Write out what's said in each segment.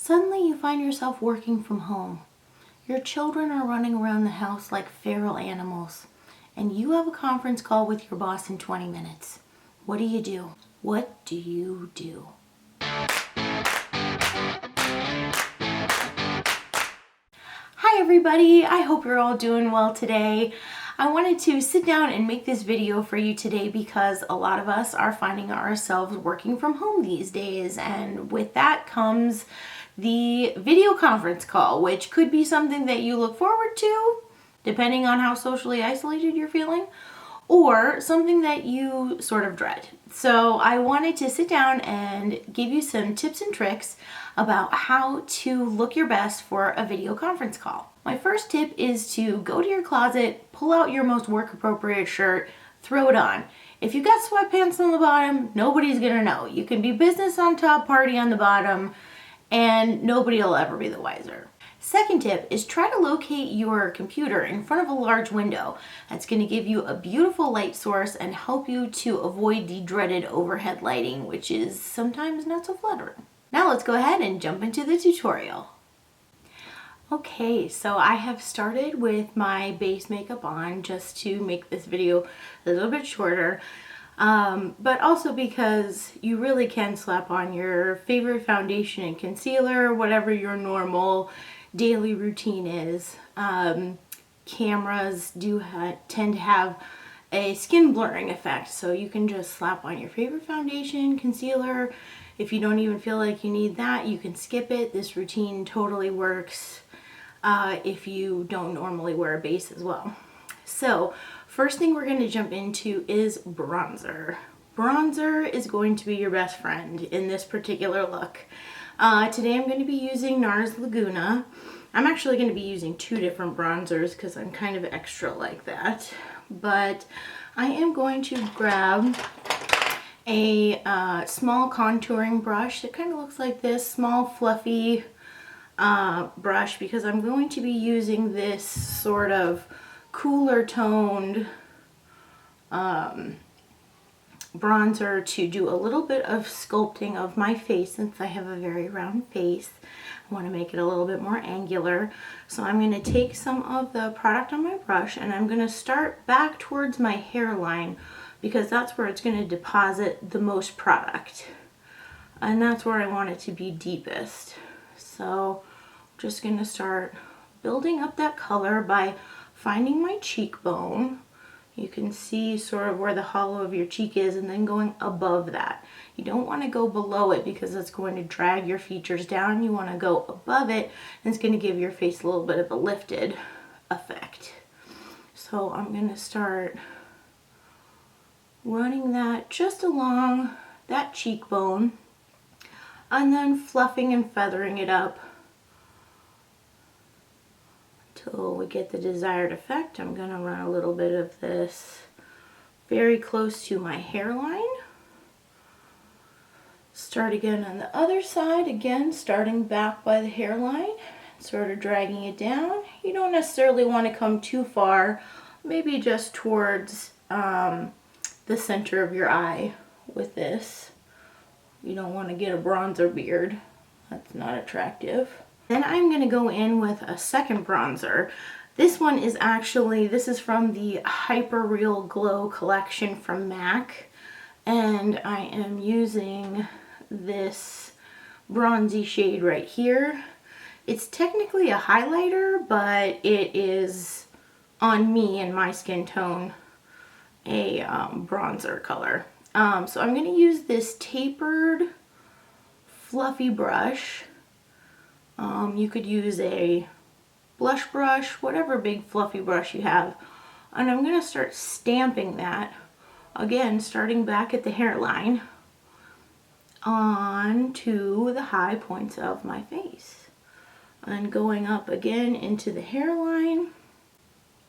Suddenly you find yourself working from home. Your children are running around the house like feral animals, and you have a conference call with your boss in 20 minutes. What do you do? What do you do? Hi everybody, I hope you're all doing well today. I wanted to sit down and make this video for you today because a lot of us are finding ourselves working from home these days, and with that comes the video conference call, which could be something that you look forward to depending on how socially isolated you're feeling, or something that you sort of dread. So I wanted to sit down and give you some tips and tricks about how to look your best for a video conference call. My first tip is to go to your closet, pull out your most work appropriate shirt, throw it on. If you got sweatpants on the bottom, nobody's gonna know. You can be business on top, party on the bottom, and nobody will ever be the wiser. Second tip is try to locate your computer in front of a large window. That's going to give you a beautiful light source and help you to avoid the dreaded overhead lighting, which is sometimes not so flattering. Now let's go ahead and jump into the tutorial. Okay, so I have started with my base makeup on just to make this video a little bit shorter. But also because you really can slap on your favorite foundation and concealer, whatever your normal daily routine is. Cameras do tend to have a skin blurring effect, so you can just slap on your favorite foundation, concealer. If you don't even feel like you need that, you can skip it. This routine totally works if you don't normally wear a base as well. So first thing we're going to jump into is bronzer. Bronzer is going to be your best friend in this particular look. Today I'm going to be using NARS Laguna. I'm actually going to be using two different bronzers because I'm kind of extra like that. But I am going to grab a small contouring brush. It kind of looks like this, small fluffy brush, because I'm going to be using this sort of cooler toned bronzer to do a little bit of sculpting of my face, since I have a very round face. I want to make it a little bit more angular. So I'm going to take some of the product on my brush and I'm going to start back towards my hairline, because that's where it's going to deposit the most product. And that's where I want it to be deepest. So I'm just going to start building up that color by finding my cheekbone. You can see sort of where the hollow of your cheek is, and then going above that. You don't want to go below it because it's going to drag your features down. You want to go above it, and it's going to give your face a little bit of a lifted effect. So I'm going to start running that just along that cheekbone, and then fluffing and feathering it up until we get the desired effect. I'm going to run a little bit of this very close to my hairline. Start again on the other side, again starting back by the hairline, sort of dragging it down. You don't necessarily want to come too far, maybe just towards the center of your eye with this. You don't want to get a bronzer beard. That's not attractive. Then I'm going to go in with a second bronzer. This one is actually, this is from the Hyper Real Glow collection from MAC. And I am using this bronzy shade right here. It's technically a highlighter, but it is, on me and my skin tone, a bronzer color. So I'm going to use this tapered, fluffy brush. You could use a blush brush, whatever big fluffy brush you have. And I'm going to start stamping that, again, starting back at the hairline, onto the high points of my face. And going up again into the hairline.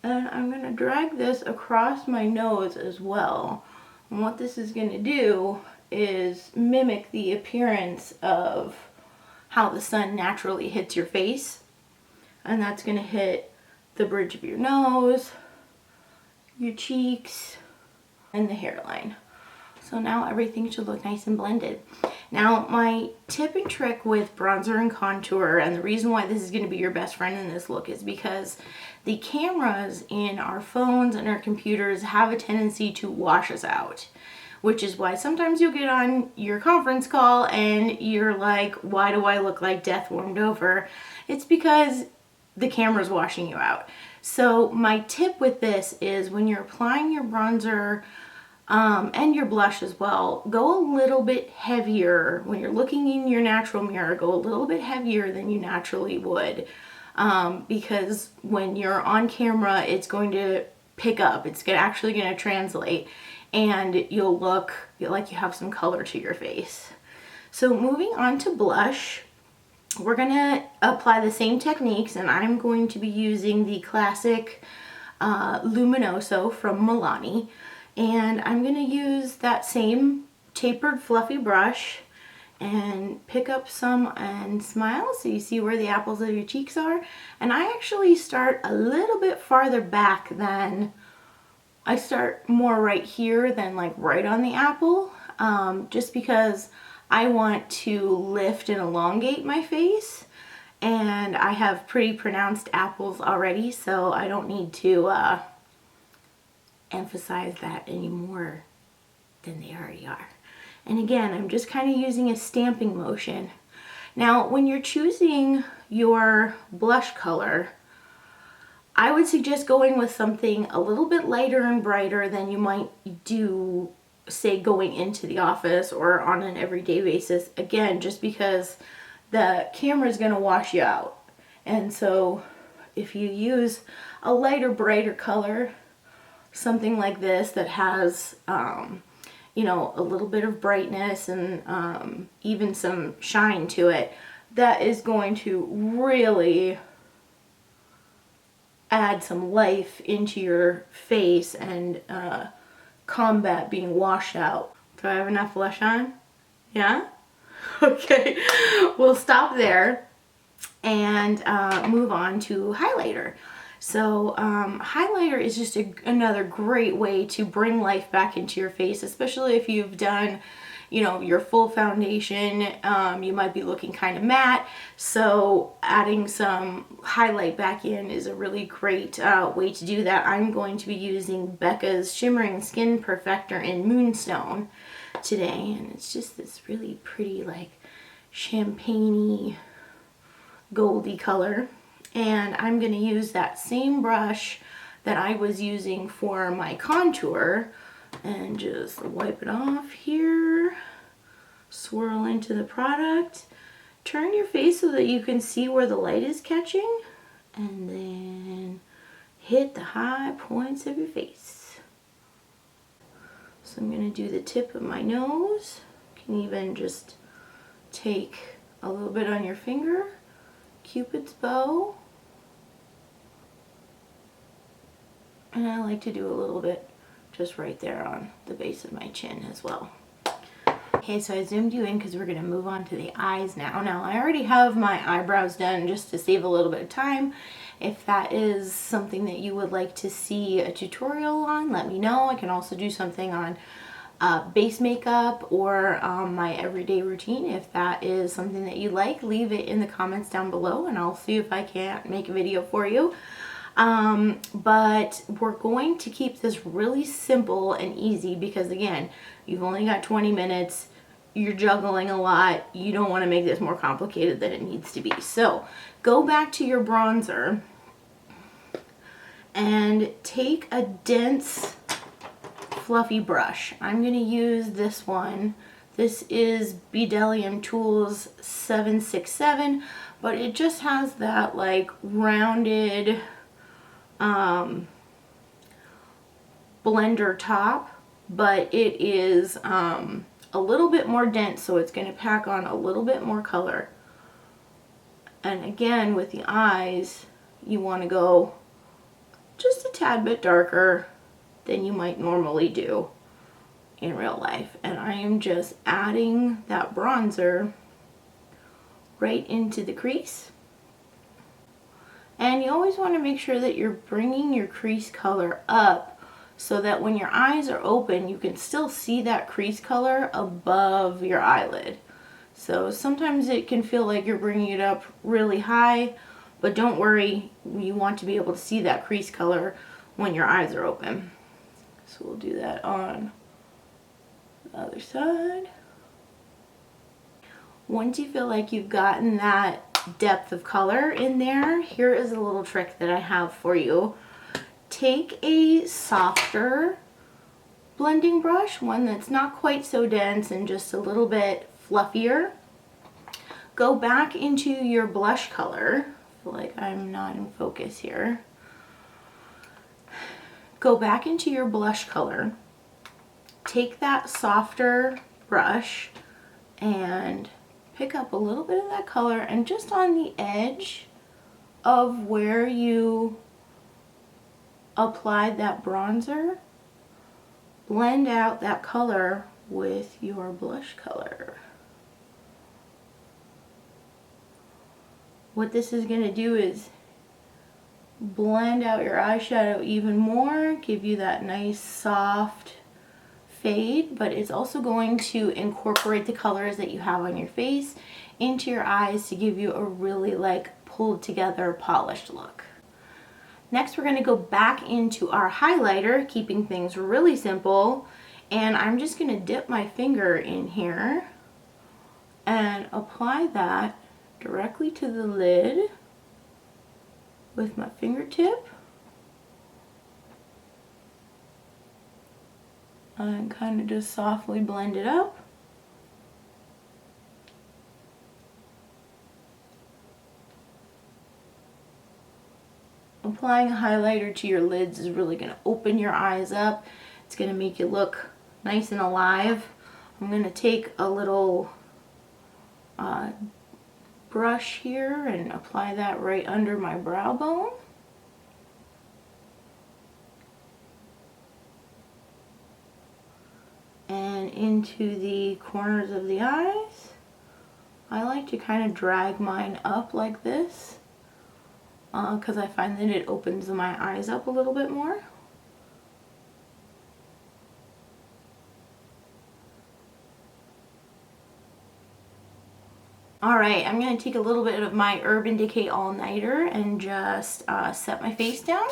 And I'm going to drag this across my nose as well. And what this is going to do is mimic the appearance of how the sun naturally hits your face. And that's going to hit the bridge of your nose, your cheeks, and the hairline. So So now everything should look nice and blended. Now my tip and trick with bronzer and contour, and the reason why this is going to be your best friend in this look, is because the cameras in our phones and our computers have a tendency to wash us out. Which is why sometimes you'll get on your conference call and you're like, why do I look like death warmed over? It's because the camera's washing you out. So my tip with this is when you're applying your bronzer and your blush as well, go a little bit heavier. When you're looking in your natural mirror, go a little bit heavier than you naturally would. Because when you're on camera, it's going to pick up. It's actually going to translate. And you'll look like you have some color to your face. So moving on to blush, we're gonna apply the same techniques, and I'm going to be using the classic Luminoso from Milani. And I'm gonna use that same tapered fluffy brush and pick up some and smile so you see where the apples of your cheeks are. And I actually start a little bit farther back than I start more right here than like right on the apple, just because I want to lift and elongate my face, and I have pretty pronounced apples already, so I don't need to emphasize that any more than they already are. And again, I'm just kind of using a stamping motion. Now, when you're choosing your blush color, I would suggest going with something a little bit lighter and brighter than you might do, say, going into the office or on an everyday basis. Again, just because the camera is going to wash you out. And so if you use a lighter, brighter color, something like this that has, you know, a little bit of brightness and even some shine to it, that is going to really add some life into your face and combat being washed out. Do I have enough blush on? Yeah? Okay, we'll stop there and move on to highlighter. So highlighter is just another great way to bring life back into your face, especially if you've done, you know, your full foundation. You might be looking kind of matte, so adding some highlight back in is a really great way to do that. I'm going to be using Becca's Shimmering Skin Perfector in Moonstone today, and it's just this really pretty, like, champagne-y, goldy color. And I'm going to use that same brush that I was using for my contour and just wipe it off here, swirl into the product, turn your face so that you can see where the light is catching, and then hit the high points of your face. So I'm going to do the tip of my nose. You can even just take a little bit on your finger, Cupid's bow, and I like to do a little bit just right there on the base of my chin as well. Okay, so I zoomed you in because we're going to move on to the eyes now. Now, I already have my eyebrows done just to save a little bit of time. If that is something that you would like to see a tutorial on, let me know. I can also do something on base makeup or my everyday routine. If that is something that you like, leave it in the comments down below and I'll see if I can't make a video for you. But we're going to keep this really simple and easy because, again, you've only got 20 minutes, you're juggling a lot, you don't want to make this more complicated than it needs to be. So go back to your bronzer and take a dense fluffy brush. I'm going to use this one. This is Bdellium Tools 767, but it just has that like rounded blender top, but it is a little bit more dense, so it's going to pack on a little bit more color. And again, with the eyes, you want to go just a tad bit darker than you might normally do in real life. And I am just adding that bronzer right into the crease. And you always want to make sure that you're bringing your crease color up so that when your eyes are open, you can still see that crease color above your eyelid. So sometimes it can feel like you're bringing it up really high, but don't worry, you want to be able to see that crease color when your eyes are open. So we'll do that on the other side. Once you feel like you've gotten that depth of color in there, here is a little trick that I have for you. Take a softer blending brush, one that's not quite so dense and just a little bit fluffier. Go back into your blush color. I feel like I'm not in focus here. Go back into your blush color. Take that softer brush and pick up a little bit of that color, and just on the edge of where you applied that bronzer, blend out that color with your blush color. What this is going to do is blend out your eyeshadow even more, give you that nice soft fade, but it's also going to incorporate the colors that you have on your face into your eyes to give you a really like pulled together polished look. Next, we're going to go back into our highlighter, keeping things really simple, and I'm just going to dip my finger in here and apply that directly to the lid with my fingertip. And kind of just softly blend it up. Applying a highlighter to your lids is really going to open your eyes up. It's going to make you look nice and alive. I'm going to take a little brush here and apply that right under my brow bone. And into the corners of the eyes. I like to kind of drag mine up like this because I find that it opens my eyes up a little bit more. Alright, I'm going to take a little bit of my Urban Decay All Nighter and just set my face down.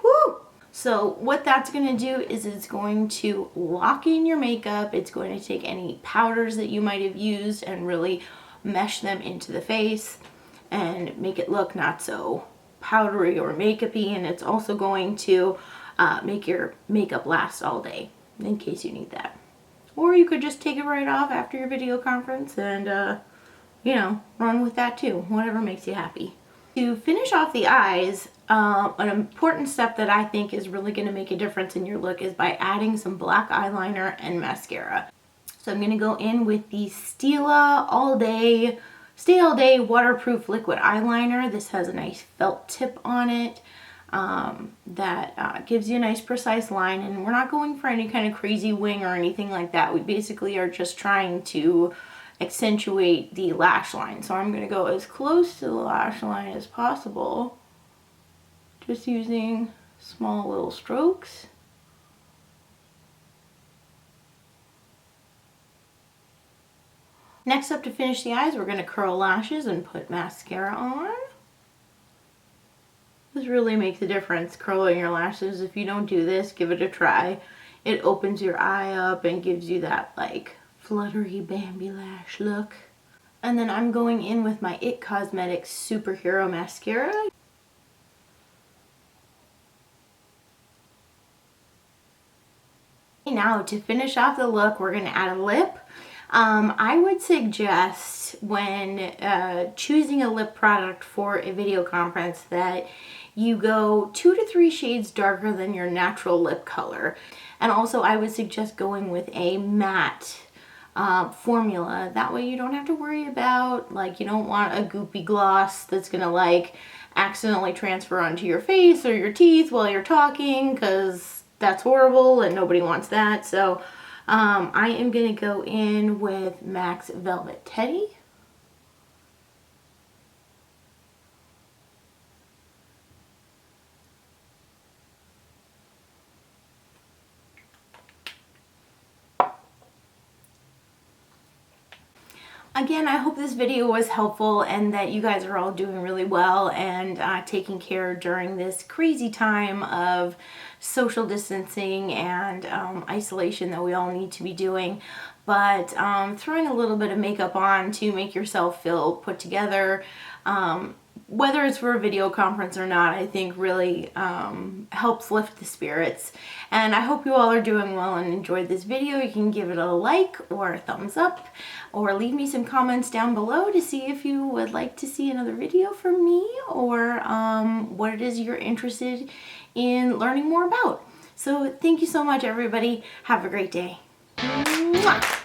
Woo! So what that's going to do is it's going to lock in your makeup. It's going to take any powders that you might have used and really mesh them into the face and make it look not so powdery or makeup-y, and it's also going to make your makeup last all day in case you need that. Or you could just take it right off after your video conference and, you know, run with that too. Whatever makes you happy. To finish off the eyes, an important step that I think is really going to make a difference in your look is by adding some black eyeliner and mascara. So I'm going to go in with the Stila Stay All Day Waterproof Liquid Eyeliner. This has a nice felt tip on it. That gives you a nice precise line, and we're not going for any kind of crazy wing or anything like that. We basically are just trying to accentuate the lash line. So I'm going to go as close to the lash line as possible, just using small little strokes. Next up, to finish the eyes, we're going to curl lashes and put mascara on. This really makes a difference, curling your lashes. If you don't do this, give it a try. It opens your eye up and gives you that like fluttery Bambi lash look. And then I'm going in with my IT Cosmetics Superhero Mascara. Now to finish off the look, we're going to add a lip. I would suggest when choosing a lip product for a video conference that you go 2 to 3 shades darker than your natural lip color. And also I would suggest going with a matte formula. That way you don't have to worry about, like, you don't want a goopy gloss that's gonna like accidentally transfer onto your face or your teeth while you're talking, because that's horrible and nobody wants that. So I am gonna go in with MAC's Velvet Teddy. Again, I hope this video was helpful and that you guys are all doing really well and taking care during this crazy time of social distancing and isolation that we all need to be doing. But throwing a little bit of makeup on to make yourself feel put together, whether it's for a video conference or not, I think really helps lift the spirits. And I hope you all are doing well and enjoyed this video. You can give it a like or a thumbs up, or leave me some comments down below to see if you would like to see another video from me, or what it is you're interested in learning more about. So thank you so much, everybody. Have a great day. Mwah!